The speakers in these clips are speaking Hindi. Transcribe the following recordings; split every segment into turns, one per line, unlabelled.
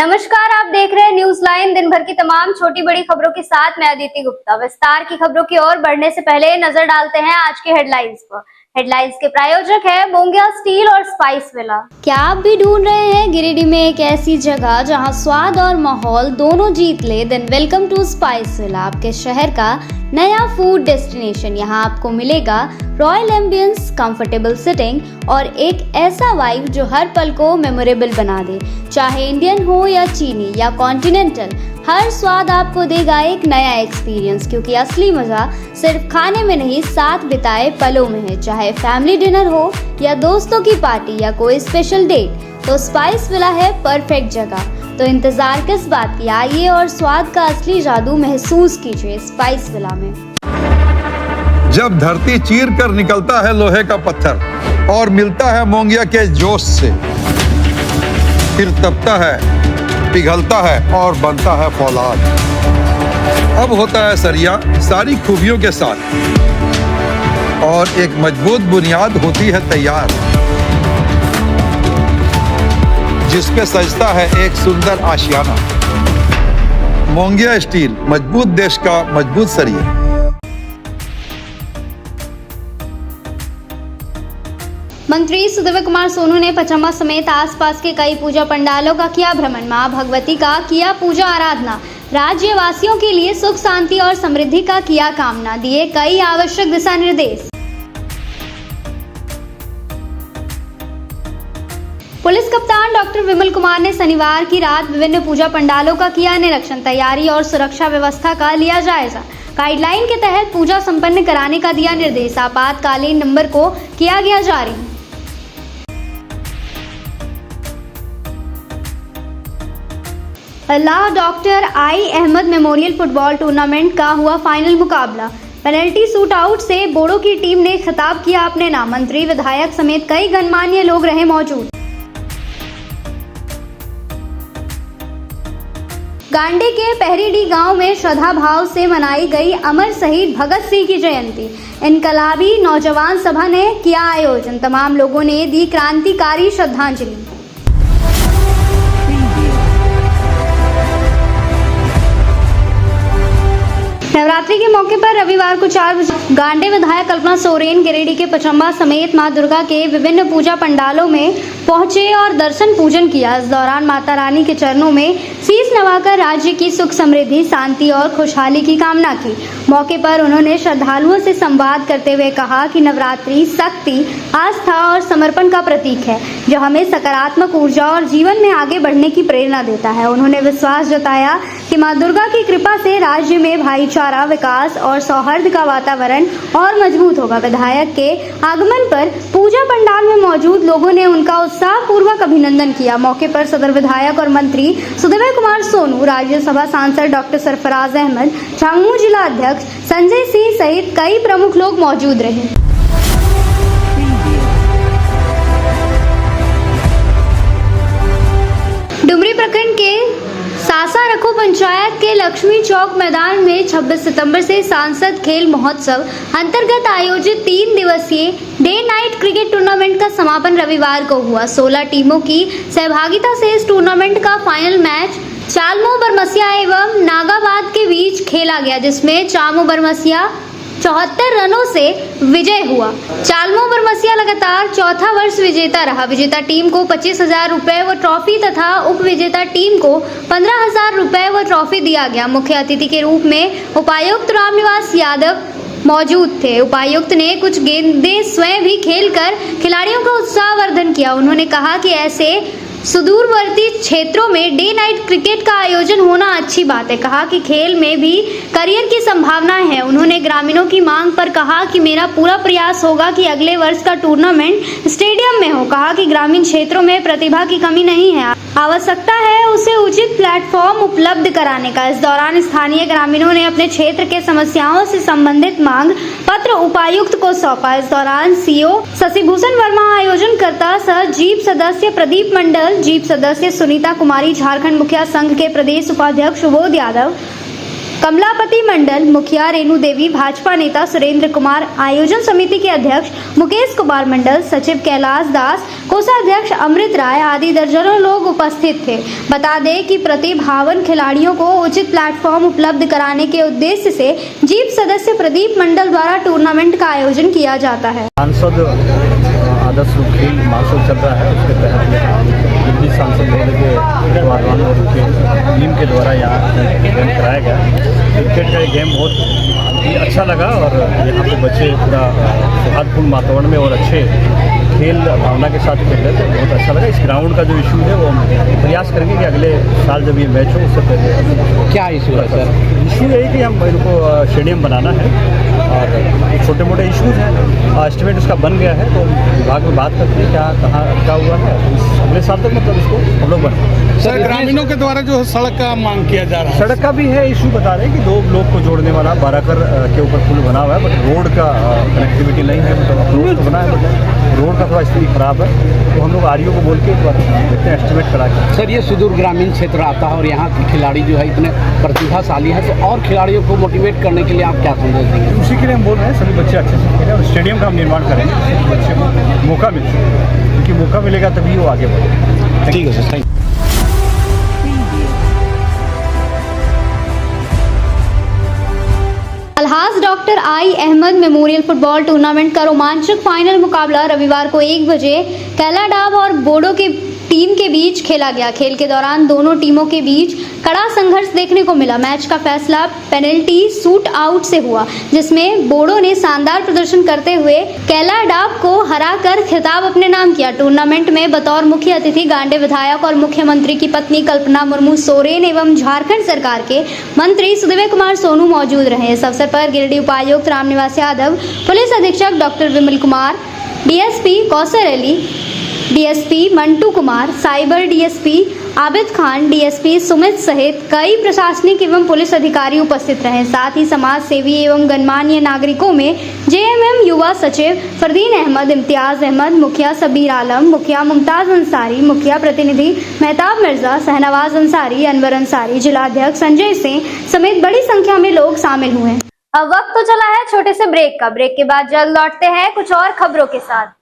नमस्कार, आप देख रहे हैं न्यूज लाइन। दिन भर की तमाम छोटी बड़ी खबरों के साथ मैं अदिति गुप्ता। विस्तार की खबरों की ओर बढ़ने से पहले नजर डालते हैं आज के हेडलाइंस पर। हेडलाइंस के प्रायोजक है मोंगिया स्टील और स्पाइस विला। क्या आप भी ढूंढ रहे हैं गिरिडीह में एक ऐसी जगह जहां स्वाद और माहौल दोनों जीत ले? Then welcome to Spice Villa, आपके शहर का नया फूड डेस्टिनेशन। यहाँ आपको मिलेगा रॉयल एम्बियंस, कंफर्टेबल सिटिंग और एक ऐसा वाइब जो हर पल को मेमोरेबल बना दे। चाहे इंडियन हो या चीनी या कॉन्टिनेंटल, हर स्वाद आपको देगा एक नया एक्सपीरियंस, क्योंकि असली मजा सिर्फ खाने में नहीं, साथ बिताए पलों में है। चाहे फैमिली डिनर हो या दोस्तों की पार्टी या कोई स्पेशल डेट, तो स्पाइस विला है परफेक्ट जगह। तो इंतजार किस बात की, आइए और स्वाद का असली जादू महसूस कीजिए स्पाइस विला में।
जब धरती चीर कर निकलता है लोहे का पत्थर और मिलता है मोंगिया के जोश से, फिर तपता है, पिघलता है और बनता है फौलाद। अब होता है सरिया सारी खूबियों के साथ और एक मजबूत बुनियाद होती है तैयार, जिस पे सजता है एक सुंदर आशियाना। मोंगिया स्टील, मजबूत देश का मजबूत सरिया।
मंत्री सुदेव कुमार सोनू ने पचम्मा समेत आसपास के कई पूजा पंडालों का किया भ्रमण। मां भगवती का किया पूजा आराधना। राज्यवासियों के लिए सुख शांति और समृद्धि का किया कामना। दिए कई आवश्यक दिशा निर्देश। पुलिस कप्तान डॉक्टर विमल कुमार ने शनिवार की रात विभिन्न पूजा पंडालों का किया निरीक्षण। तैयारी और सुरक्षा व्यवस्था का लिया जायजा। गाइडलाइन के तहत पूजा संपन्न कराने का दिया निर्देश। आपातकालीन नंबर को किया गया जारी। Allah doctor I Ahmad memorial football tournament का हुआ फाइनल मुकाबला। पेनल्टी शूट आउट से बोड़ो की टीम ने खिताब किया अपने नाम। मंत्री, विधायक समेत कई गणमान्य लोग रहे मौजूद। गांडी के पहरीडी गांव में श्रद्धा भाव से मनाई गई अमर शहीद भगत सिंह की जयंती। इनकलाबी नौजवान सभा ने किया आयोजन। तमाम लोगों ने दी क्रांतिकारी श्रद्धांजलि। नवरात्रि के मौके पर रविवार को 4 बजे गांडे विधायक कल्पना सोरेन गिरिडीह के पचम्मा समेत मां दुर्गा के विभिन्न पूजा पंडालों में पहुंचे और दर्शन पूजन किया। इस दौरान माता रानी के चरणों में शीश नवाकर राज्य की सुख समृद्धि, शांति और खुशहाली की कामना की। मौके पर उन्होंने श्रद्धालुओं से संवाद करते हुए कहा कि नवरात्रि शक्ति, आस्था और समर्पण का प्रतीक है, जो हमें सकारात्मक ऊर्जा और जीवन में आगे बढ़ने की प्रेरणा देता है। उन्होंने विश्वास जताया कि मां दुर्गा की कृपा से राज्य में भाईचारा, विकास और सौहार्द का वातावरण और मजबूत होगा। विधायक के आगमन पर पूजा पंडाल में मौजूद लोगों ने उनका उत्साहपूर्वक अभिनंदन किया। मौके पर सदर विधायक और मंत्री सुदेव कुमार सोनू, राज्यसभा सांसद डॉक्टर सरफराज अहमद, झामुमो जिला अध्यक्ष संजय सिंह सहित कई प्रमुख लोग मौजूद रहे। डुमरी प्रखंड के सासा रखो पंचायत के लक्ष्मी चौक मैदान में 26 सितंबर से सांसद खेल महोत्सव अंतर्गत आयोजित 3 दिवसीय डे नाइट क्रिकेट टूर्नामेंट का समापन रविवार को हुआ। 16 टीमों की सहभागिता से इस टूर्नामेंट का फाइनल मैच चालमो बरमसिया एवं नागाबाद के बीच खेला गया, जिसमें चामो बरमसिया 74 रनों से विजय हुआ। चालमो बरमसिया लगातार चौथा वर्ष विजेता रहा। विजेता टीम को 25,000 रुपए व ट्रॉफी तथा उप विजेता टीम को 15,000 रुपए व ट्रॉफी दिया गया। मुख्य अतिथि के रूप में उपायुक्त रामनिवास यादव मौजूद थे। उपायुक्त ने कुछ गेंदें स्वयं भी खेलकर खिलाड़ियों का उत्साहवर्धन किया। उन्होंने कहा कि ऐसे सुदूरवर्ती क्षेत्रों में डे नाइट क्रिकेट का आयोजन होना अच्छी बात है। कहा कि खेल में भी करियर की संभावनाएं हैं। उन्होंने ग्रामीणों की मांग पर कहा कि मेरा पूरा प्रयास होगा कि अगले वर्ष का टूर्नामेंट स्टेडियम में हो। कहा कि ग्रामीण क्षेत्रों में प्रतिभा की कमी नहीं है, आवश्यकता है उसे उचित प्लेटफॉर्म उपलब्ध कराने का। इस दौरान स्थानीय ग्रामीणों ने अपने क्षेत्र के समस्याओं से संबंधित मांग पत्र उपायुक्त को सौंपा। इस दौरान सीओ शशिभूषण वर्मा, आयोजनकर्ता सह जीप सदस्य प्रदीप मंडल, जीप सदस्य सुनीता कुमारी, झारखंड मुखिया संघ के प्रदेश उपाध्यक्ष सुबोध यादव, कमलापति मंडल मुखिया रेणु देवी, भाजपा नेता सुरेंद्र कुमार, आयोजन समिति के अध्यक्ष मुकेश कुमार मंडल, सचिव कैलाश दास, कोषाध्यक्ष अमृत राय आदि दर्जनों लोग उपस्थित थे। बता दें कि प्रतिभावान खिलाड़ियों को उचित प्लेटफॉर्म उपलब्ध कराने के उद्देश्य से जीप सदस्य प्रदीप मंडल द्वारा टूर्नामेंट का आयोजन किया जाता है।
सांसद आदर्श रूप खेल महोत्सव चल रहा है, उसके तहत दिल्ली सांसद महोदय के द्वारा और उनके टीम के द्वारा यहाँ गेम कराया गया। क्रिकेट का ये गेम बहुत ही अच्छा लगा और यहाँ पे बच्चे पूरा सौहार्दपूर्ण वातावरण में और अच्छे खेल भावना के साथ खेल रहे थे, बहुत अच्छा लगा। इस ग्राउंड का जो इशू है वो प्रयास करेंगे कि अगले साल जब ये मैच हो उससे पहले।
क्या इशू है सर?
इशू यही कि हम इनको स्टेडियम बनाना है और छोटे मोटे इशूज़ हैं। एस्टिमेट उसका बन गया है तो विभाग में बात करते हैं क्या कहाँ अटका हुआ है, अगले साल तक मतलब इसको हम लोग बना।
सर ग्रामीणों के द्वारा जो सड़क का मांग किया जा रहा है,
सड़क का भी है इशू, बता रहे हैं कि 2 ब्लॉक को जोड़ने वाला बाराकर के ऊपर पुल बना हुआ है, बट रोड का कनेक्टिविटी नहीं है, मतलब रोड तो बना है बट रोड का थोड़ा स्थिति खराब है, तो हम लोग आरईओ को बोल के एक बार देखते हैं एस्टिमेट करा के।
सर ये सुदूर ग्रामीण क्षेत्र आता है और यहाँ के खिलाड़ी जो है इतने प्रतिभाशाली हैं, तो और खिलाड़ियों को मोटिवेट करने के लिए आप क्या संदेश देंगे?
उसी के लिए हम बोल रहे हैं सभी बच्चे अच्छे से खेलें और स्टेडियम का हम निर्माण करेंगे, बच्चे को मौका मिल सके, क्योंकि मौका मिलेगा तभी वो आगे बढ़े।
ठीक है sir, thank you.
Alhaj doctor I Ahmad memorial football tournament का रोमांचक फाइनल मुकाबला रविवार को 1 बजे कैलाडाब और बोडो की टीम के बीच खेला गया। खेल के दौरान दोनों टीमों के बीच कड़ा संघर्ष देखने को मिला। मैच का फैसला पेनल्टी शूट आउट से हुआ, जिसमें बोडो ने शानदार प्रदर्शन करते हुए कैलाडाब को हराकर खिताब अपने नाम किया। टूर्नामेंट में बतौर मुख्य अतिथि गांडे विधायक और मुख्यमंत्री की पत्नी कल्पना मुर्मू सोरेन एवं झारखंड सरकार के मंत्री सुदेव कुमार सोनू मौजूद रहे। इस अवसर पर गिरिडीह उपायुक्त रामनिवास यादव, पुलिस अधीक्षक doctor Vimal Kumar, DSP Kausar Ali, DSP Mantu Kumar, cyber DSP Abid Khan, DSP Sumit सहित कई प्रशासनिक एवं पुलिस अधिकारी उपस्थित रहे। साथ ही समाज सेवी एवं गणमान्य नागरिकों में जेएमएम युवा सचिव फरदीन अहमद, इम्तियाज अहमद, मुखिया सबीर आलम, मुखिया मुमताज अंसारी, मुखिया प्रतिनिधि मेहताब मिर्जा, शहनवाज अंसारी, अनवर अंसारी, जिलाध्यक्ष संजय सिंह समेत बड़ी संख्या में लोग शामिल हुए। अब वक्त तो चला है छोटे से ब्रेक का। ब्रेक के बाद जल्द लौटते हैं कुछ और खबरों के साथ।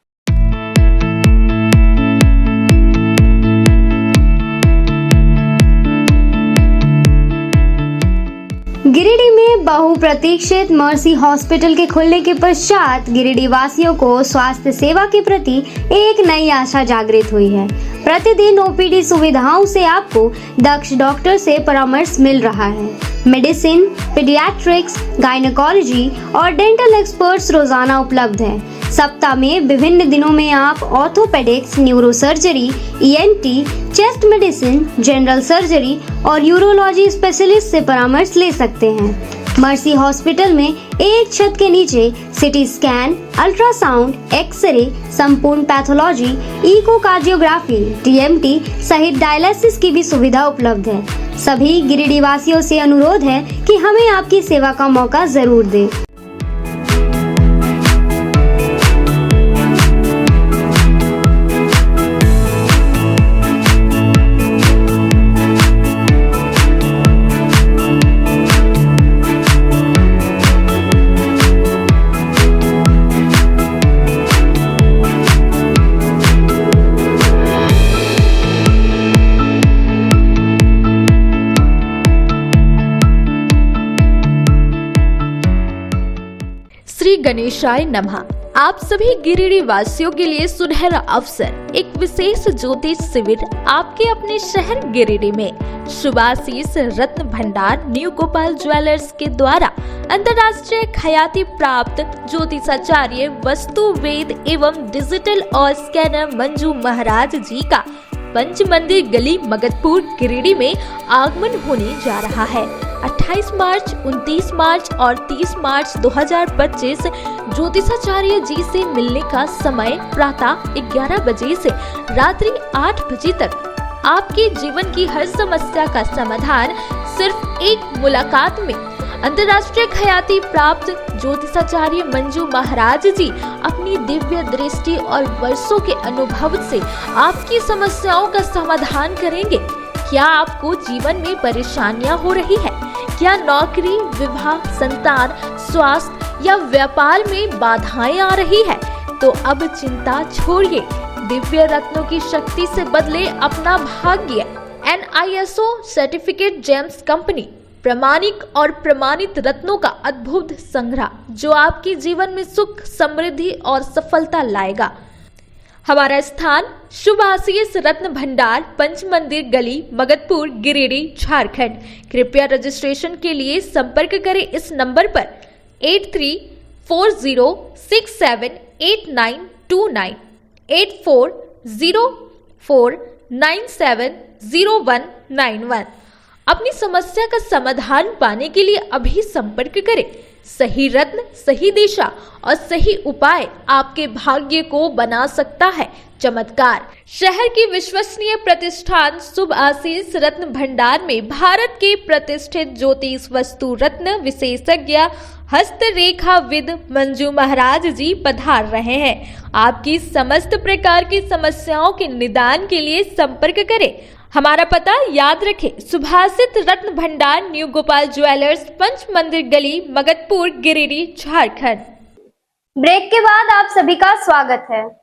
गिरिडीह में बहुप्रतीक्षित मर्सी हॉस्पिटल के खुलने के पश्चात गिरिडीह वासियों को स्वास्थ्य सेवा के प्रति एक नई आशा जागृत हुई है। प्रतिदिन ओपीडी सुविधाओं से आपको दक्ष डॉक्टर से परामर्श मिल रहा है। मेडिसिन, पीडियाट्रिक्स, गायनेकोलॉजी और डेंटल एक्सपर्ट्स रोजाना उपलब्ध हैं। सप्ताह में विभिन्न दिनों में आप orthopaedics, neurosurgery, ENT, chest medicine, general surgery और यूरोलॉजी स्पेशलिस्ट से परामर्श ले सकते हैं। मर्सी हॉस्पिटल में एक छत के नीचे सिटी स्कैन, अल्ट्रासाउंड, एक्सरे, संपूर्ण पैथोलॉजी, इकोकार्डियोग्राफी, टीएमटी सहित डायलिसिस की भी सुविधा उपलब्ध है। सभी गिरिडीह वासियों से अनुरोध है कि हमें आपकी सेवा का मौका जरूर दें।
श्री गणेशाय नमः। आप सभी गिरिडीह वासियों के लिए सुनहरा अवसर, एक विशेष ज्योतिष शिविर आपके अपने शहर गिरिडीह में शुभाशीष रत्न भंडार न्यू गोपाल ज्वेलर्स के द्वारा अंतर्राष्ट्रीय ख्याति प्राप्त ज्योतिषाचार्य, वस्तु वेद एवं डिजिटल और स्कैनर मंजू महाराज जी का पंच मंदिर गली मगधपुर गिरिडीह में आगमन होने जा रहा है। 28 मार्च, 29 मार्च और 30 मार्च 2025 ज्योतिषाचार्य जी से मिलने का समय प्रातः 11 बजे से रात्रि 8 बजे तक। आपके जीवन की हर समस्या का समाधान सिर्फ एक मुलाकात में। अंतर्राष्ट्रीय ख्याति प्राप्त ज्योतिषाचार्य मंजू महाराज जी अपनी दिव्य दृष्टि और वर्षों के अनुभव से आपकी समस्याओं का समाधान करेंगे। क्या आपको जीवन में परेशानियां हो रही है? या नौकरी, विवाह, संतान, स्वास्थ्य या व्यापार में बाधाएं आ रही है तो अब चिंता छोड़िए। दिव्य रत्नों की शक्ति से बदले अपना भाग्य। NISO सर्टिफिकेट जेम्स कंपनी, प्रामाणिक और प्रमाणित रत्नों का अद्भुत संग्रह जो आपके जीवन में सुख, समृद्धि और सफलता लाएगा। हमारा स्थान शुभ आशीष रत्न भंडार, पंच मंदिर गली, मगधपुर, गिरिडीह, झारखंड। कृपया रजिस्ट्रेशन के लिए संपर्क करें इस नंबर पर 8340678929 8404970191। अपनी समस्या का समाधान पाने के लिए अभी संपर्क करें। सही रत्न, सही दिशा और सही उपाय आपके भाग्य को बना सकता है चमत्कार। शहर की विश्वसनीय प्रतिष्ठान शुभ आशीष रत्न भंडार में भारत के प्रतिष्ठित ज्योतिष वस्तु रत्न विशेषज्ञ हस्तरेखाविद मंजू महाराज जी पधार रहे हैं। आपकी समस्त प्रकार की समस्याओं के निदान के लिए संपर्क करें। हमारा पता याद रखें, सुभाषित रत्न भंडार, न्यू गोपाल ज्वेलर्स, पंच मंदिर गली, मगधपुर, गिरिडीह, झारखंड।
ब्रेक के बाद आप सभी का स्वागत है।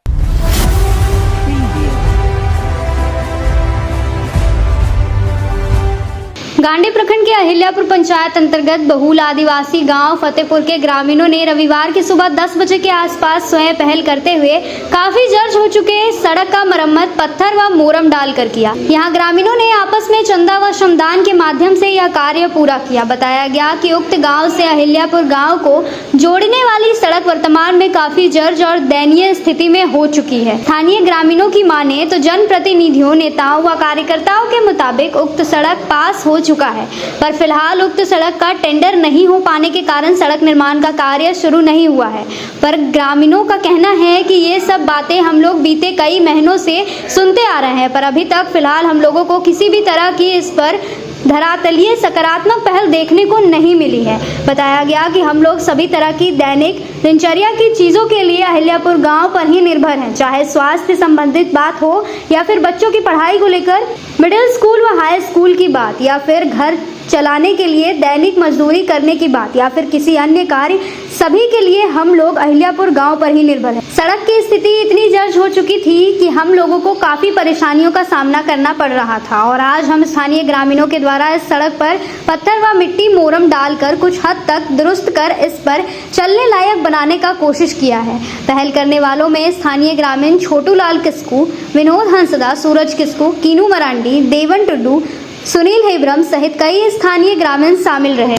गांडी प्रखंड के अहिल्यापुर पंचायत अंतर्गत बहुल आदिवासी गांव फतेहपुर के ग्रामीणों ने रविवार की सुबह 10 बजे के आसपास स्वयं पहल करते हुए काफी जर्ज हो चुके सड़क का मरम्मत पत्थर व मोरम डालकर किया। यहां ग्रामीणों ने आपस में चंदा व श्रमदान के माध्यम से यह कार्य पूरा किया। बताया गया कि उक्त गाँव से अहिल्यापुर गाँव को जोड़ने वाली सड़क वर्तमान में काफी जर्ज और दयनीय स्थिति में हो चुकी है। स्थानीय ग्रामीणों की माने तो जनप्रतिनिधियों, नेताओं व कार्यकर्ताओं के मुताबिक उक्त सड़क पास हो चुका है, पर फिलहाल उक्त सड़क का टेंडर नहीं हो पाने के कारण सड़क निर्माण का कार्य शुरू नहीं हुआ है। पर ग्रामीणों का कहना है कि ये सब बातें हम लोग बीते कई महीनों से सुनते आ रहे हैं, पर अभी तक फिलहाल हम लोगों को किसी भी तरह की इस पर धरातलीय सकारात्मक पहल देखने को नहीं मिली है। बताया गया कि हम लोग सभी तरह की दैनिक दिनचर्या की चीजों के लिए अहिल्यापुर गांव पर ही निर्भर हैं, चाहे स्वास्थ्य संबंधित बात हो या फिर बच्चों की पढ़ाई को लेकर मिडिल स्कूल व हाई स्कूल की बात, या फिर घर चलाने के लिए दैनिक मजदूरी करने की बात, या फिर किसी अन्य कार्य, सभी के लिए हम लोग अहिल्यापुर गांव पर ही निर्भर हैं। सड़क की स्थिति इतनी जर्ज हो चुकी थी कि हम लोगों को काफी परेशानियों का सामना करना पड़ रहा था, और आज हम स्थानीय ग्रामीणों के द्वारा इस सड़क पर पत्थर व मिट्टी मोरम डालकर कुछ हद तक दुरुस्त कर इस पर चलने लायक बनाने का कोशिश किया है। पहल करने वालों में स्थानीय ग्रामीण छोटू लाल किस्कू, विनोद हंसदा, सूरज किस्कू, कीनू मरांडी, देवन टुड्डू, सुनील हेब्रम सहित कई स्थानीय ग्रामीण शामिल रहे।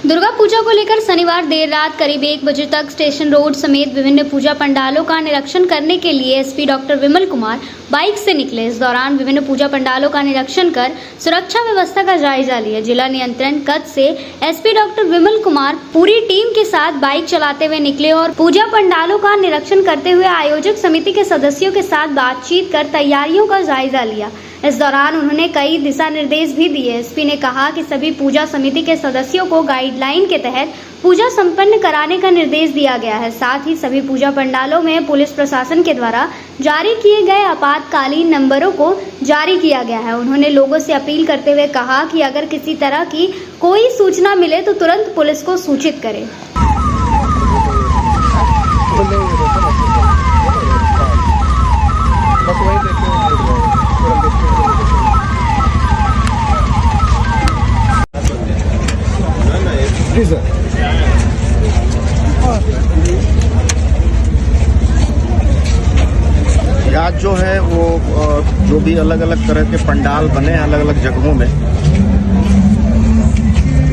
दुर्गा पूजा को लेकर शनिवार देर रात करीब 1 बजे तक स्टेशन रोड समेत विभिन्न पूजा पंडालों का निरीक्षण करने के लिए SP doctor Vimal Kumar bike से निकले। इस दौरान विभिन्न पूजा पंडालों का निरीक्षण कर सुरक्षा व्यवस्था का जायजा लिया। जिला नियंत्रण कक्ष से एसपी डॉक्टर विमल कुमार पूरी टीम के साथ बाइक चलाते हुए निकले और पूजा पंडालों का निरीक्षण करते हुए आयोजक समिति के सदस्यों के साथ बातचीत कर तैयारियों का जायजा लिया। इस दौरान उन्होंने कई दिशा निर्देश भी दिए। एसपी ने कहा कि सभी पूजा समिति के सदस्यों को गाइडलाइन के तहत पूजा संपन्न कराने का निर्देश दिया गया है। साथ ही सभी पूजा पंडालों में पुलिस प्रशासन के द्वारा जारी किए गए आपातकालीन नंबरों को जारी किया गया है। उन्होंने लोगों से अपील करते हुए कहा कि अगर किसी तरह की कोई सूचना मिले तो तुरंत पुलिस को सूचित करें।
आज जो है वो जो भी अलग अलग तरह के पंडाल बने हैं अलग अलग जगहों में,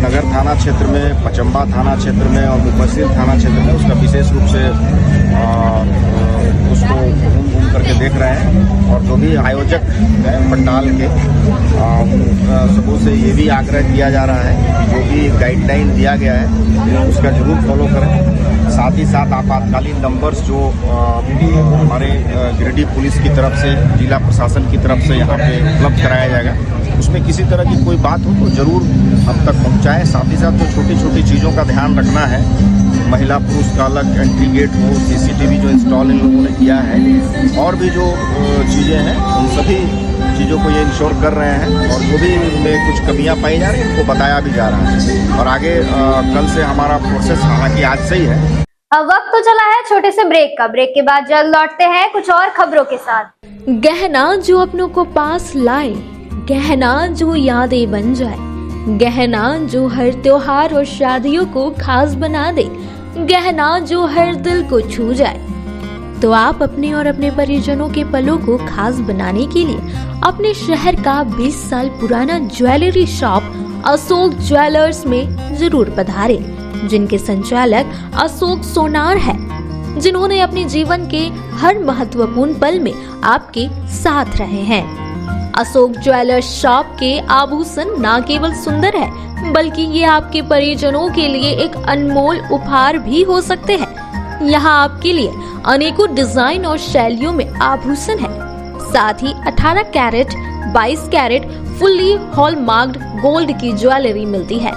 नगर थाना क्षेत्र में, पचम्बा थाना क्षेत्र में और मुफस्सिल थाना क्षेत्र में, उसका विशेष रूप से उसको घूम करके देख रहे हैं। और जो भी आयोजक हैं पंडाल के, सबों से ये भी आग्रह किया जा रहा है जो भी गाइडलाइन दिया गया है उसका जरूर फॉलो करें। साथ ही साथ आपातकालीन नंबर्स जो हमारे गिरिडीह पुलिस की तरफ से, जिला प्रशासन की तरफ से यहाँ पे उपलब्ध कराया जाएगा, उसमें किसी तरह की कोई बात हो तो जरूर हम तक पहुँचाएँ। साथ ही साथ जो छोटी छोटी चीज़ों का ध्यान रखना है महिला पुरुष का अलग एंट्री गेट हो, CCTV जो इंस्टॉल इन लोगों ने किया है, और भी जो चीज़ें हैं उन सभी चीज़ों को ये इंश्योर कर रहे हैं। और जो भी इनमें कुछ कमियां पाई जा रही हैं उनको बताया भी जा रहा है। और आगे कल से हमारा प्रोसेस हालांकि आज से ही है।
अब वक्त तो चला है छोटे से ब्रेक का। ब्रेक के बाद जल्द लौटते हैं कुछ और खबरों के साथ।
गहना जो अपनों को पास लाए, गहना जो यादें बन जाए, गहना जो हर त्योहार और शादियों को खास बना दे, गहना जो हर दिल को छू जाए। तो आप अपने और अपने परिजनों के पलों को खास बनाने के लिए अपने शहर का 20 साल पुराना ज्वेलरी शॉप अशोक ज्वेलर्स में जरूर पधारे, जिनके संचालक अशोक सोनार है, जिन्होंने अपने जीवन के हर महत्वपूर्ण पल में आपके साथ रहे हैं। अशोक ज्वेलर्स शॉप के आभूषण न केवल सुंदर है, बल्कि ये आपके परिजनों के लिए एक अनमोल उपहार भी हो सकते हैं। यहाँ आपके लिए अनेकों डिजाइन और शैलियों में आभूषण है। साथ ही 18 कैरेट, 22 कैरेट फुल्ली हॉलमार्क्ड गोल्ड की ज्वेलरी मिलती है।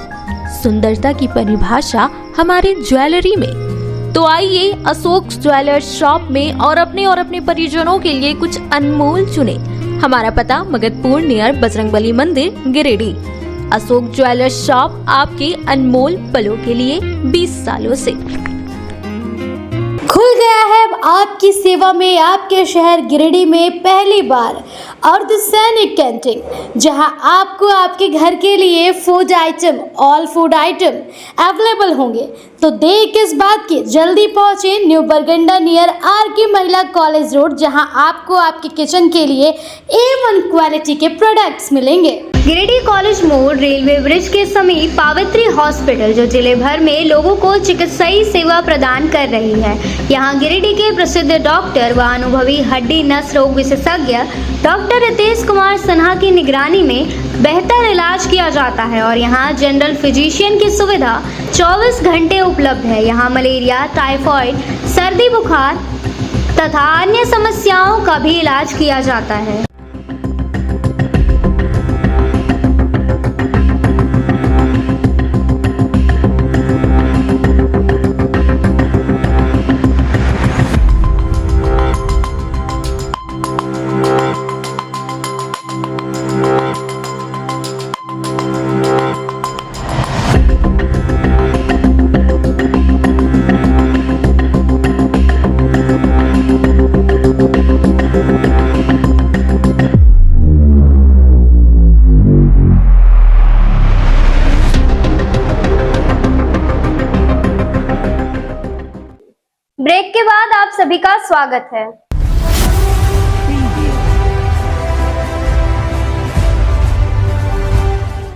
सुंदरता की परिभाषा हमारे ज्वेलरी में। तो आइए अशोक ज्वेलर्स शॉप में और अपने परिजनों के लिए कुछ अनमोल चुने। हमारा पता मगधपुर नियर बजरंगबली मंदिर, गिरिडीह। अशोक ज्वेलर्स शॉप आपके अनमोल पलों के लिए 20 सालों से।
खुल गया है अब आपकी सेवा में आपके शहर गिरिडीह में पहली बार अर्धसैनिक कैंटीन, जहां आपको आपके घर के लिए food item, all food item available होंगे। तो देर किस बात की, जल्दी पहुंचे न्यू बरगंडा नियर RK महिला कॉलेज रोड, जहां आपको आपके किचन के लिए A1 क्वालिटी के प्रोडक्ट्स मिलेंगे। गिरिडीह कॉलेज मोड़, रेलवे ब्रिज के समीप पावित्री हॉस्पिटल, जो जिले भर में लोगों को चिकित्सीय सेवा प्रदान कर रही है। यहाँ गिरिडीह के प्रसिद्ध डॉक्टर व अनुभवी हड्डी नस रोग विशेषज्ञ डॉक्टर रितेश कुमार सिन्हा की निगरानी में बेहतर इलाज किया जाता है। और यहाँ जनरल फिजिशियन की सुविधा 24 घंटे उपलब्ध है। यहाँ मलेरिया, टाइफाइड, सर्दी बुखार तथा अन्य समस्याओं का भी इलाज किया जाता है। ब्रेक के बाद आप सभी का स्वागत है।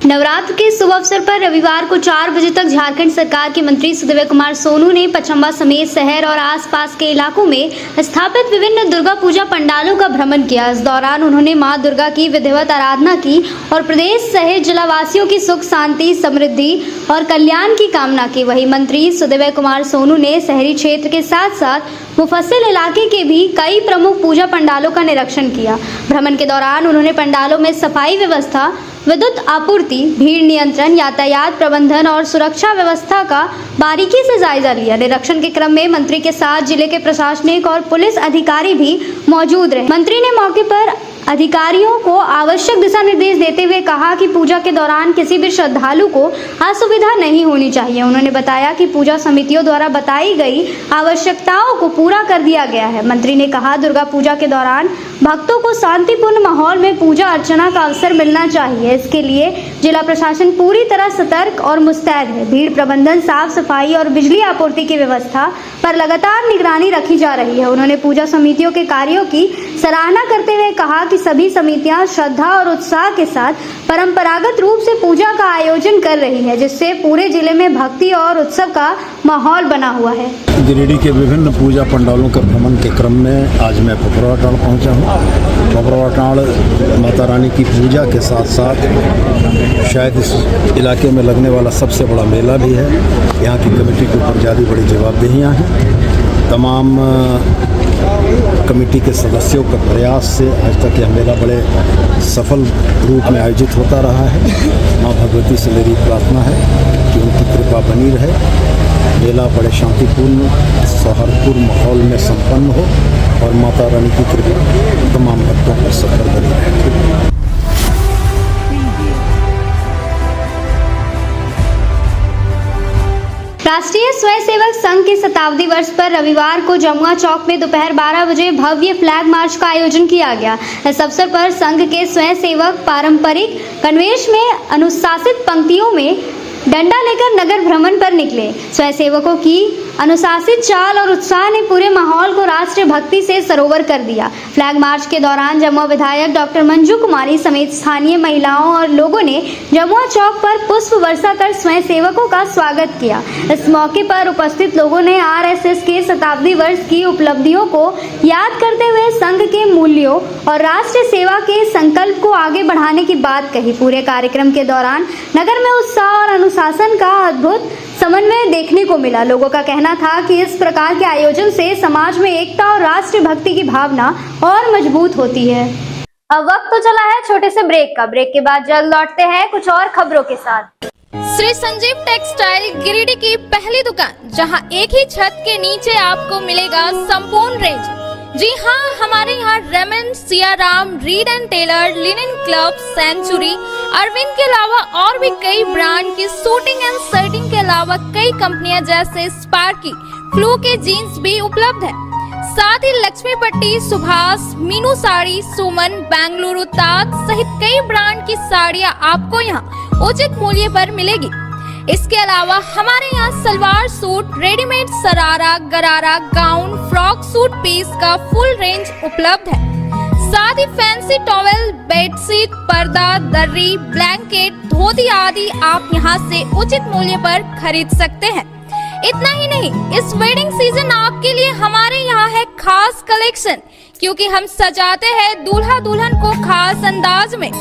नवरात्र के शुभ अवसर पर रविवार को 4 बजे तक झारखंड सरकार के मंत्री सुदीव्य कुमार सोनू ने पचम्बा समेत शहर और आसपास के इलाकों में स्थापित विभिन्न दुर्गा पूजा पंडालों का भ्रमण किया। इस दौरान उन्होंने मां दुर्गा की विधिवत आराधना की और प्रदेश सहित जिलावासियों की सुख, शांति, समृद्धि और कल्याण की कामना की। वहीं मंत्री सुदीव्य कुमार सोनू ने शहरी क्षेत्र के साथ साथ मुफस्सिल इलाके के भी कई प्रमुख पूजा पंडालों का निरीक्षण किया। भ्रमण के दौरान उन्होंने पंडालों में सफाई व्यवस्था, विद्युत आपूर्ति, भीड़ नियंत्रण, यातायात प्रबंधन और सुरक्षा व्यवस्था का बारीकी से जायजा लिया। निरीक्षण के क्रम में मंत्री के साथ जिले के प्रशासनिक और पुलिस अधिकारी भी मौजूद रहे। मंत्री ने मौके पर अधिकारियों को आवश्यक दिशा निर्देश देते हुए कहा कि पूजा के दौरान किसी भी श्रद्धालु को असुविधा नहीं होनी चाहिए। उन्होंने बताया कि पूजा समितियों द्वारा बताई गई आवश्यकताओं को पूरा कर दिया गया है। मंत्री ने कहा, दुर्गा पूजा के दौरान भक्तों को शांतिपूर्ण माहौल में पूजा अर्चना का अवसर मिलना चाहिए। इसके लिए जिला प्रशासन पूरी तरह सतर्क और मुस्तैद है। भीड़ प्रबंधन, साफ सफाई और बिजली आपूर्ति की व्यवस्था पर लगातार निगरानी रखी जा रही है। उन्होंने पूजा समितियों के कार्यों की सराहना करते हुए कहा कि सभी समितियां श्रद्धा और उत्साह के साथ परंपरागत रूप से पूजा का आयोजन कर रही है, जिससे पूरे जिले में भक्ति और उत्सव का माहौल बना हुआ है।
गिरिडीह के विभिन्न पूजा पंडालों के भ्रमण के क्रम में आज मैं पपरवाटाड़ पहुंचा हूं। पपरवाटाड़ माता रानी की पूजा के साथ साथ शायद इस इलाके में लगने वाला सबसे बड़ा मेला भी है। यहाँ की कमेटी के ऊपर ज़्यादा बड़ी जवाबदेहियाँ हैं। तमाम कमेटी के सदस्यों के प्रयास से आज तक यह मेला बड़े सफल रूप में आयोजित होता रहा है। माँ भगवती से मेरी प्रार्थना है कि उनकी कृपा बनी रहे मेला बड़े शांतिपूर्ण सौहार्दपूर्ण माहौल में संपन्न हो और माता रानी की कृपा तमाम भक्तों पर सफल बनी रहे।
राष्ट्रीय स्वयंसेवक संघ के शताब्दी वर्ष पर रविवार को जमुआ चौक में दोपहर 12 बजे भव्य फ्लैग मार्च का आयोजन किया गया। इस अवसर पर संघ के स्वयंसेवक पारंपरिक गणवेश में अनुशासित पंक्तियों में डंडा लेकर नगर भ्रमण पर निकले। स्वयंसेवकों की अनुशासित चाल और उत्साह ने पूरे माहौल को राष्ट्रीय भक्ति से सरोवर कर दिया। फ्लैग मार्च के दौरान जमुआ विधायक डॉक्टर मंजू कुमारी समेत स्थानीय महिलाओं और लोगों ने जमुआ चौक पर पुष्प वर्षा कर स्वयंसेवकों का स्वागत किया। इस मौके पर उपस्थित लोगों ने आरएसएस के शताब्दी वर्ष की उपलब्धियों को याद करते हुए संघ के मूल्यों और राष्ट्र सेवा के संकल्प को आगे बढ़ाने की बात कही। पूरे कार्यक्रम के दौरान नगर में उत्साह और अनुशासन का अद्भुत समन्वय देखने को मिला। लोगों का कहना था कि इस प्रकार के आयोजन से समाज में एकता और राष्ट्र भक्ति की भावना और मजबूत होती है। अब वक्त तो चला है छोटे से ब्रेक का। ब्रेक के बाद जल्द लौटते हैं कुछ और खबरों के साथ।
श्री संजीव टेक्सटाइल गिरिडीह की पहली दुकान, जहां एक ही छत के नीचे आपको मिलेगा संपूर्ण रेंज। जी हाँ, हमारे यहाँ Raymond, Siyaram, Reid and Taylor, Linen Club, Century, Arvind के अलावा और भी कई ब्रांड की सूटिंग एंड शर्टिंग के अलावा कई कंपनियां जैसे स्पार्की, फ्लू के जीन्स भी उपलब्ध है। साथ ही लक्ष्मी पट्टी, सुभाष, मीनू साड़ी, सुमन, बेंगलुरु ताज सहित कई ब्रांड की साड़ियां आपको यहाँ उचित मूल्य पर मिलेगी। इसके अलावा हमारे यहाँ सलवार सूट, रेडीमेड सरारा, गरारा, गाउन, फ्रॉक सूट पीस का फुल रेंज उपलब्ध है। साथ ही फैंसी टॉवेल, बेडशीट, पर्दा, दर्री, ब्लैंकेट, धोती आदि आप यहाँ से उचित मूल्य पर खरीद सकते हैं। इतना ही नहीं, इस वेडिंग सीजन आपके लिए हमारे यहाँ है खास कलेक्शन, क्योंकि हम सजाते हैं दूल्हा दुल्हन को खास अंदाज में।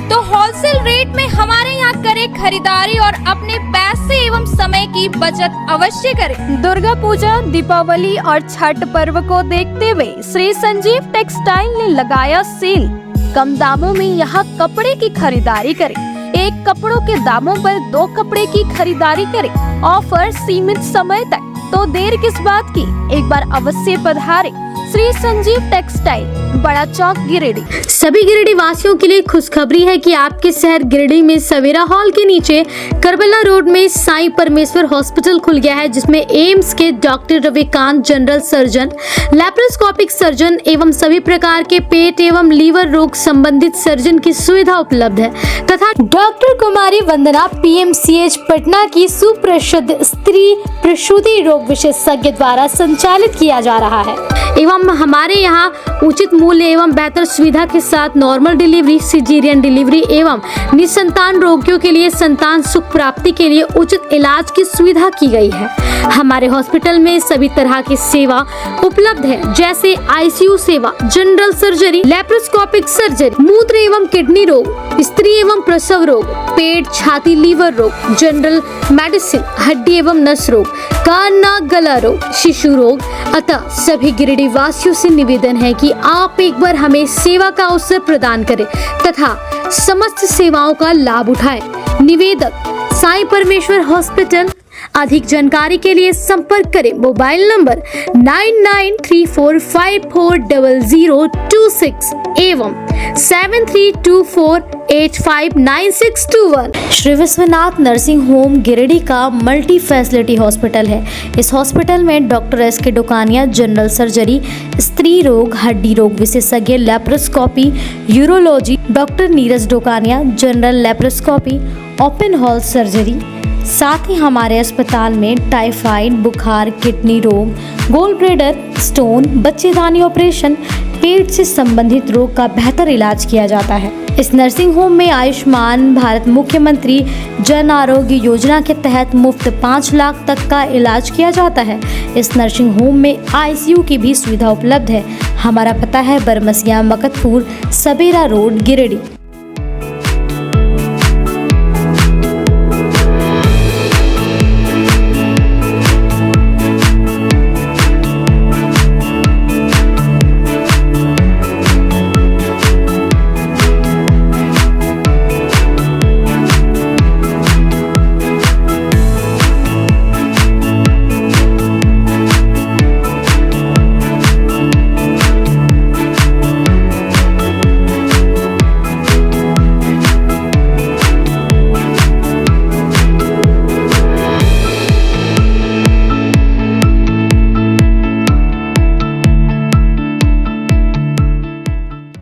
तो होलसेल रेट में हमारे यहाँ करें खरीदारी और अपने पैसे एवं समय की बचत अवश्य करें।
दुर्गा पूजा, दीपावली और छठ पर्व को देखते हुए श्री संजीव टेक्सटाइल ने लगाया सेल। कम दामों में यहाँ कपड़े की खरीदारी करें। एक कपड़ों के दामों पर 2 कपड़े की खरीदारी करें। ऑफर सीमित समय तक, तो देर किस बात की, एक बार अवश्य पधारें। श्री संजीव टेक्सटाइल, बड़ा चौक, गिरिडीह।
सभी गिरिडीह वासियों के लिए खुशखबरी है कि आपके शहर गिरिडीह में सवेरा हॉल के नीचे करबला रोड में साईं परमेश्वर हॉस्पिटल खुल गया है, जिसमें एम्स के doctor Ravikant, general surgeon, laparoscopic surgeon एवं सभी प्रकार के पेट एवं लीवर रोग संबंधित सर्जन की सुविधा उपलब्ध है तथा डॉक्टर कुमारी वंदना PMCH पटना की सुप्रसिद्ध स्त्री प्रसूति रोग विशेषज्ञ द्वारा संचालित किया जा रहा है। एवं हमारे यहाँ उचित मूल्य एवं बेहतर सुविधा के साथ नॉर्मल डिलीवरी, सिजेरियन डिलीवरी एवं निसंतान रोगियों के लिए संतान सुख प्राप्ति के लिए उचित इलाज की सुविधा की गई है। हमारे हॉस्पिटल में सभी तरह की सेवा उपलब्ध है, जैसे ICU सेवा, जनरल सर्जरी, लैप्रोस्कोपिक सर्जरी, मूत्र एवं किडनी रोग, स्त्री एवं प्रसव रोग, पेट, छाती, लीवर रोग, जनरल मेडिसिन, हड्डी एवं नस रोग, कान, नाक, गला रोग, शिशु रोग। अतः सभी गिरिडीह वासियों से निवेदन है कि आप एक बार हमें सेवा का अवसर प्रदान करें तथा समस्त सेवाओं का लाभ उठाएं। निवेदक, साईं परमेश्वर हॉस्पिटल। अधिक जानकारी के लिए संपर्क करें मोबाइल नंबर 9934540026 एवं 7324859621। श्री विश्वनाथ नर्सिंग होम गिरिडीह का मल्टी फैसिलिटी हॉस्पिटल है। इस हॉस्पिटल में doctor SK Dokania, general surgery, स्त्री रोग, हड्डी रोग विशेषज्ञ, laparoscopy, urology, doctor Neeraj Dokania, general laparoscopy, open hall surgery. साथ ही हमारे अस्पताल में टाइफाइड, बुखार, किडनी रोग, गोल ब्लैडर, स्टोन, बच्चेदानी ऑपरेशन, पेट से संबंधित रोग का बेहतर इलाज किया जाता है। इस नर्सिंग होम में आयुष्मान भारत मुख्यमंत्री जन आरोग्य योजना के तहत मुफ्त 5 लाख तक का इलाज किया जाता है। इस नर्सिंग होम में ICU की भी सुविधा उपलब्ध है। हमारा पता है बरमसिया, मकतपुर, सवेरा रोड, गिरिडीह।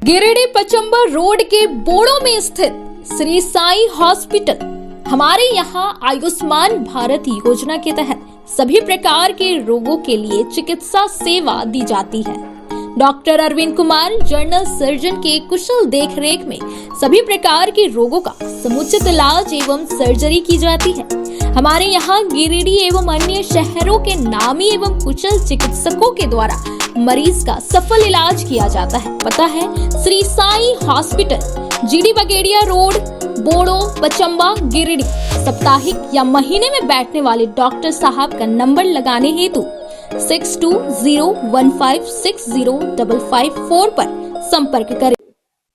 गिरिडीह पचम्बा रोड के बोड़ो में स्थित श्री साई हॉस्पिटल। हमारे यहाँ आयुष्मान भारत योजना के तहत सभी प्रकार के रोगों के लिए चिकित्सा सेवा दी जाती है। Doctor Arvind Kumar general surgeon के कुशल देखरेख में सभी प्रकार के रोगों का समुचित इलाज एवं सर्जरी की जाती है। हमारे यहाँ गिरिडीह एवं अन्य शहरों के नामी एवं कुशल चिकित्सकों के द्वारा मरीज का सफल इलाज किया जाता है। पता है श्री साई हॉस्पिटल, जीडी बगेड़िया रोड, बोड़ो, पचम्बा, गिरिडीह। साप्ताहिक या महीने में बैठने वाले डॉक्टर साहब का नंबर लगाने हेतु 6201560554 पर संपर्क करें।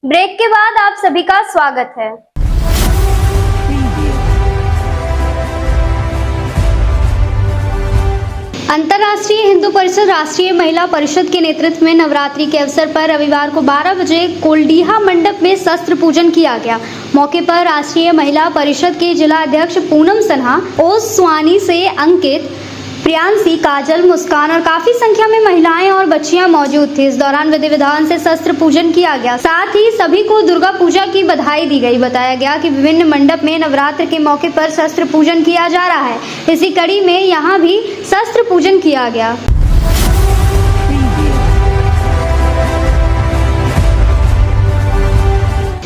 ब्रेक के बाद आप सभी का स्वागत है। अंतर्राष्ट्रीय हिंदू परिषद राष्ट्रीय महिला परिषद के नेतृत्व में नवरात्रि के अवसर पर रविवार को 12 बजे कोल्डीहा मंडप में शस्त्र पूजन किया गया। मौके पर राष्ट्रीय महिला परिषद के जिला अध्यक्ष पूनम सन्हा, ओसवानी से अंकित, प्रियांशी, काजल, मुस्कान और काफी संख्या में महिलाएं और बच्चियां मौजूद थी। इस दौरान विधि विधान से शस्त्र पूजन किया गया। साथ ही सभी को दुर्गा पूजा की बधाई दी गई। बताया गया कि विभिन्न मंडप में नवरात्र के मौके पर शस्त्र पूजन किया जा रहा है। इसी कड़ी में यहां भी शस्त्र पूजन किया गया।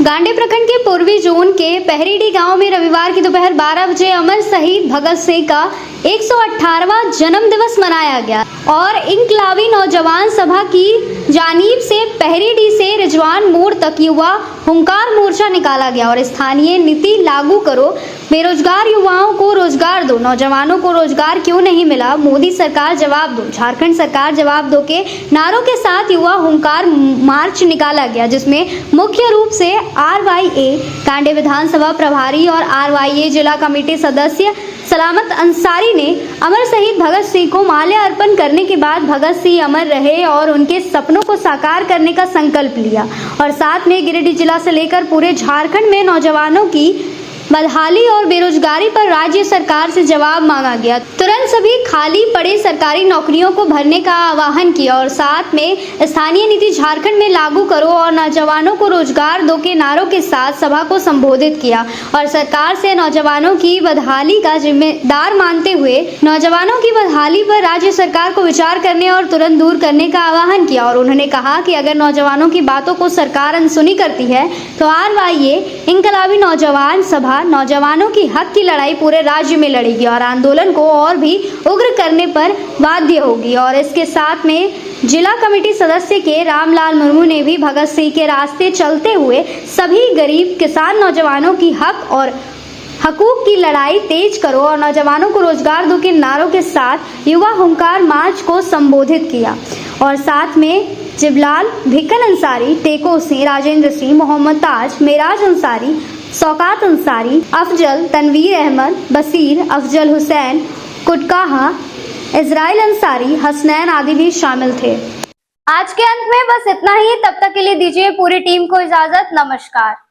गांडे प्रखंड के पूर्वी जोन के पहरीडी गांव में रविवार की दोपहर 12 बजे अमर शहीद भगत सिंह का 118वां जन्म दिवस मनाया गया और इनकलाबी नौजवान सभा की जानीब से पहरीडी से रिजवान मोड़ तक युवा हुंकार मोर्चा निकाला गया और स्थानीय नीति लागू करो, बेरोजगार युवाओं को रोजगार दो, नौजवानों को रोजगार क्यों नहीं मिला, मोदी सरकार जवाब दो, झारखंड सरकार जवाब दो के नारों के साथ युवा हुंकार मार्च निकाला गया, जिसमें मुख्य रूप से RYA कांडे विधानसभा प्रभारी और RYA जिला कमेटी सदस्य सलामत अंसारी ने अमर शहीद भगत सिंह को माल्य अर्पण करने के बाद भगत सिंह अमर रहे और उनके सपनों को साकार करने का संकल्प लिया और साथ में गिरिडीह जिला से लेकर पूरे झारखंड में नौजवानों की बदहाली और बेरोजगारी पर राज्य सरकार से जवाब मांगा गया। तुरंत सभी खाली पड़े सरकारी नौकरियों को भरने का आह्वान किया और साथ में स्थानीय नीति झारखंड में लागू करो और नौजवानों को रोजगार दो के नारों के साथ सभा को संबोधित किया और सरकार से नौजवानों की बदहाली का जिम्मेदार मानते हुए नौजवानों की बदहाली पर राज्य सरकार को विचार करने और तुरंत दूर करने का आह्वान किया और उन्होंने कहा कि अगर नौजवानों की बातों को सरकार अनसुनी करती है तो RYA इनकलाबी नौजवान सभा नौजवानों की हक की लड़ाई पूरे राज्य में लड़ेगी और आंदोलन को और भी उग्र करने पर बाध्य होगी। और इसके साथ में जिला कमेटी सदस्य के रामलाल मुर्मू ने भी भगत सिंह के रास्ते चलते हुए सभी गरीब किसान नौजवानों की हक और हकूक की लड़ाई तेज करो और नौजवानों को रोजगार दो के नारों के साथ युवा हुंकार मार्च को संबोधित किया और साथ में जिबलाल, भिकन अंसारी, टेको सिंह, राजेंद्र सिंह, मोहम्मद ताज, मेराज अंसारी, शौकात अंसारी, अफजल, तनवीर अहमद, बसीर, अफजल हुसैन, कुटकाहा, इजराइल अंसारी, हसनैन आदि भी शामिल थे। आज के अंत में बस इतना ही। तब तक के लिए दीजिए पूरी टीम को इजाजत। नमस्कार।